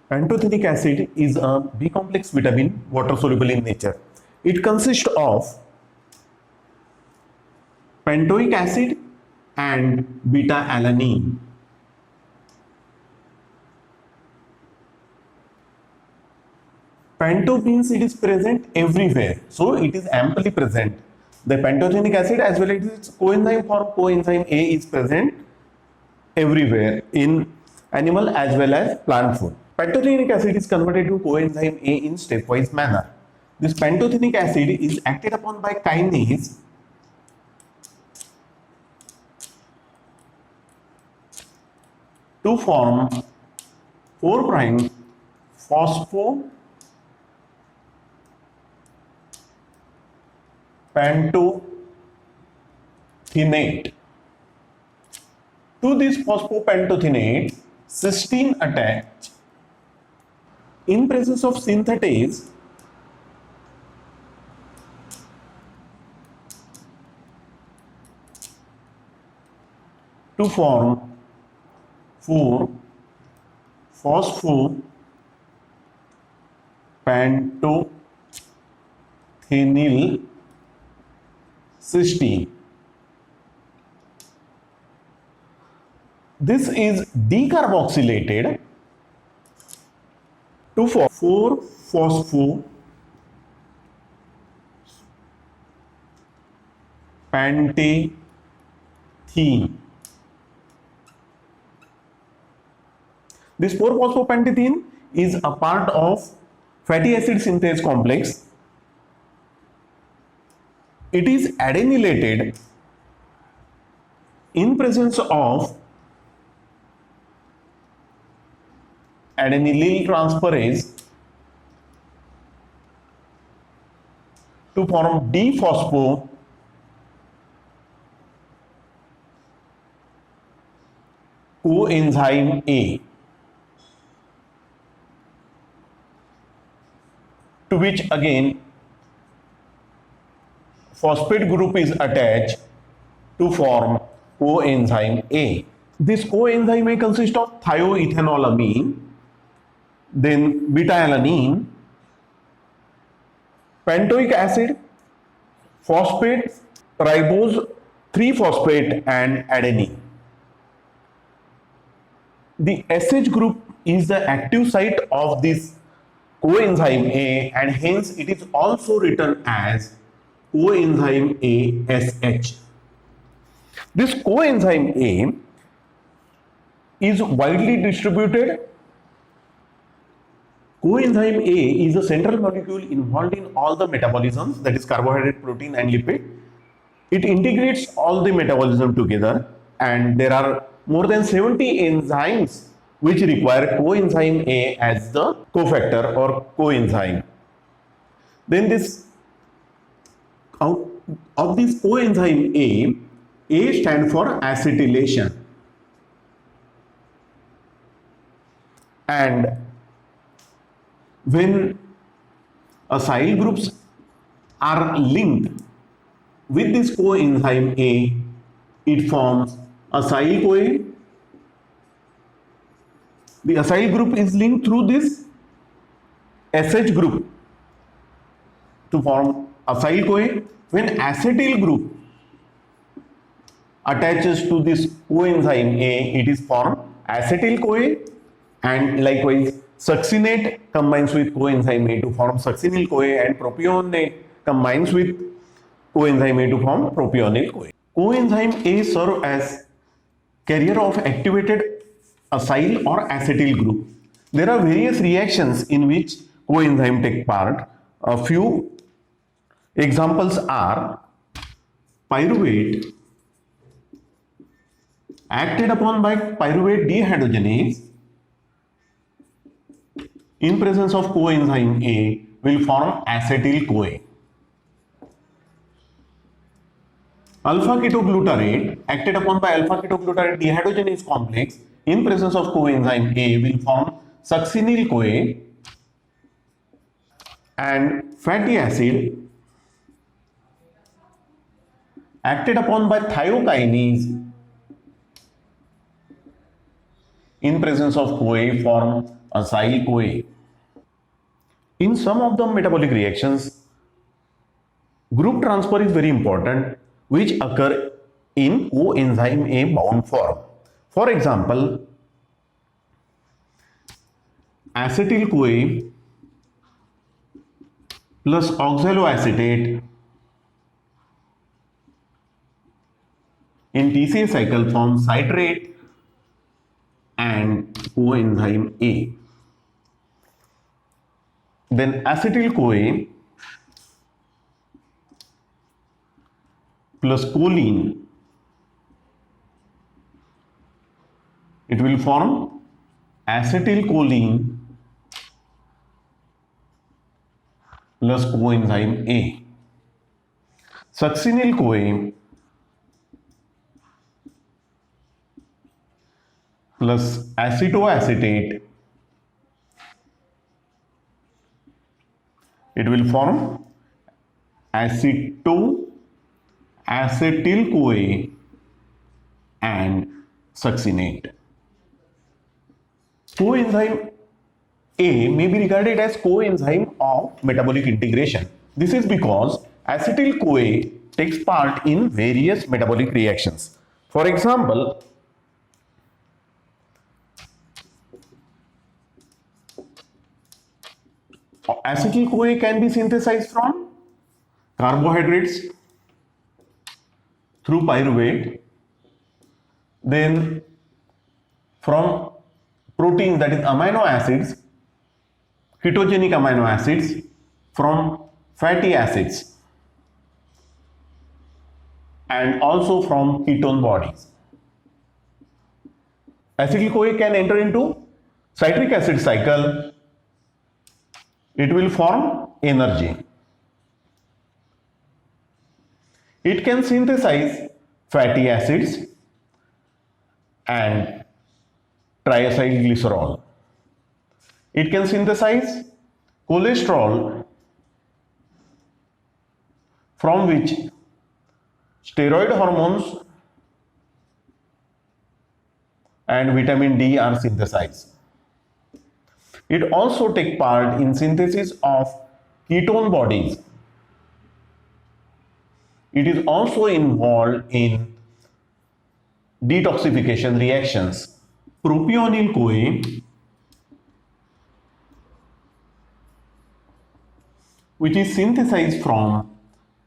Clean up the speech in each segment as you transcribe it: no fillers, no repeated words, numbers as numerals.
Pantothenic acid is a B complex vitamin, water soluble in nature. It consists of pantoic acid and beta alanine. Panto means it is present everywhere, so it is amply present. The pantothenic acid as well as its coenzyme form coenzyme A is present everywhere in animal as well as plant food. Pantothenic acid is converted to coenzyme A in stepwise manner. This pantothenic acid is acted upon by kinase to form 4' phosphopantothenate. To this phosphopantothenate, cysteine attached. In presence of synthetase, to form 4-phosphopantothenyl cysteine. This is decarboxylated to form 4-phosphopantethene. This 4-phosphopantethene is a part of fatty acid synthase complex. It is adenylated in presence of adenylyl transferase to form D-phospho coenzyme A, to which again phosphate group is attached to form coenzyme A. This coenzyme A consists of thioethanolamine, then beta-alanine, pantoic acid, phosphate, ribose 3-phosphate and adenine. The SH group is the active site of this coenzyme A and hence it is also written as coenzyme ASH. This coenzyme A is widely distributed. Coenzyme A is a central molecule involved in all the metabolisms, that is carbohydrate, protein and lipid. It integrates all the metabolism together and there are more than 70 enzymes which require coenzyme A as the cofactor or coenzyme. Then this out of this coenzyme A stands for acetylation, and when acyl groups are linked with this coenzyme A, it forms acyl CoA. The acyl group is linked through this SH group to form acyl CoA. When acetyl group attaches to this coenzyme A, it is formed acetyl CoA, and likewise succinate combines with coenzyme A to form succinyl CoA, and propionate combines with coenzyme A to form propionyl CoA. Coenzyme A serve as carrier of activated acyl or acetyl group. There are various reactions in which coenzyme take part. A few examples are pyruvate acted upon by pyruvate dehydrogenase in presence of coenzyme A will form acetyl CoA. Alpha ketoglutarate acted upon by alpha ketoglutarate dehydrogenase complex in presence of coenzyme A will form succinyl CoA, and fatty acid acted upon by thiokinase in presence of CoA form acyl CoA. In some of the metabolic reactions, group transfer is very important, which occur in coenzyme A bound form. For example, acetyl CoA plus oxaloacetate in TCA cycle form citrate and coenzyme A. Then acetyl CoA plus choline, it will form acetylcholine plus coenzyme A. Succinyl CoA plus acetoacetate, it will form acetyl CoA and succinate. Coenzyme A may be regarded as coenzyme of metabolic integration. This is because acetyl CoA takes part in various metabolic reactions. For example, acetyl CoA can be synthesized from carbohydrates through pyruvate, then from protein, that is amino acids, ketogenic amino acids, from fatty acids, and also from ketone bodies. Acetyl CoA can enter into citric acid cycle. It will form energy. It can synthesize fatty acids and triacylglycerol. It can synthesize cholesterol, from which steroid hormones and vitamin D are synthesized. It also takes part in synthesis of ketone bodies. It is also involved in detoxification reactions. Propionyl CoA, which is synthesized from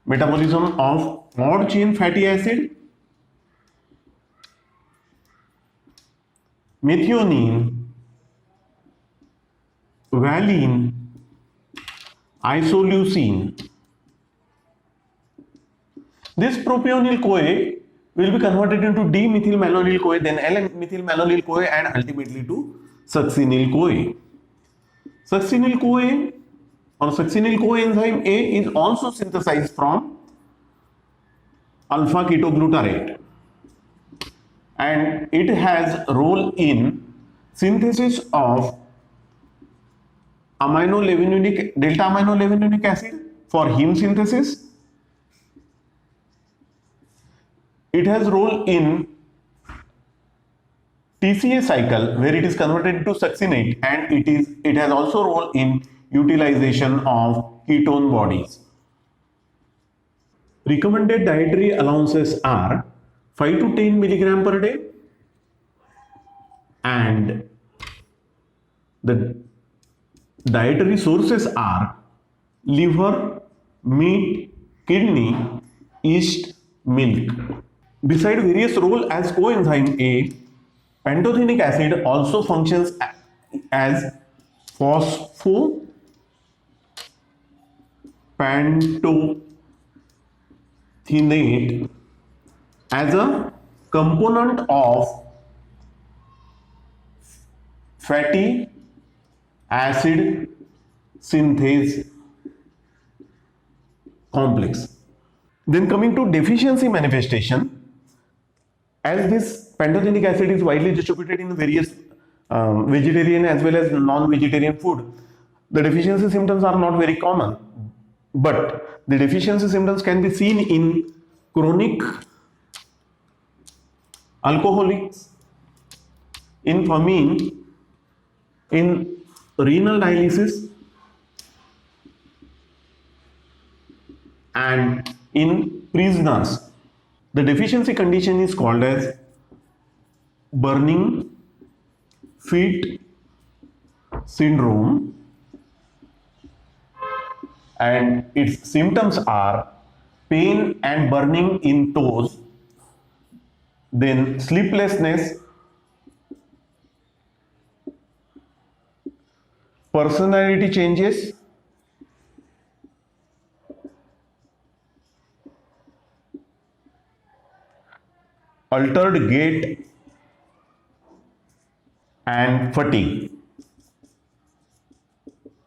metabolism of odd chain fatty acid, methionine, valine, isoleucine. This propionyl CoA will be converted into D-methylmalonyl CoA, then L-methylmalonyl CoA, and ultimately to succinyl CoA. Succinyl CoA or succinyl coenzyme A is also synthesized from alpha ketoglutarate, and it has role in synthesis of delta aminolevinonic acid for heme synthesis. It has role in TCA cycle where it is converted into succinate, and it has also role in utilization of ketone bodies. Recommended dietary allowances are 5 to 10 milligram per day, and the dietary sources are liver, meat, kidney, yeast, milk. Besides various role as coenzyme A, pantothenic acid also functions as phosphopantothenate as a component of fatty acid synthase complex. Then coming to deficiency manifestation, as this pantothenic acid is widely distributed in various vegetarian as well as non-vegetarian food, the deficiency symptoms are not very common, but the deficiency symptoms can be seen in chronic alcoholics, in famine, in renal dialysis, and in prisoners. The deficiency condition is called as burning feet syndrome, and its symptoms are pain and burning in toes, then sleeplessness, personality changes, altered gait, and fatigue.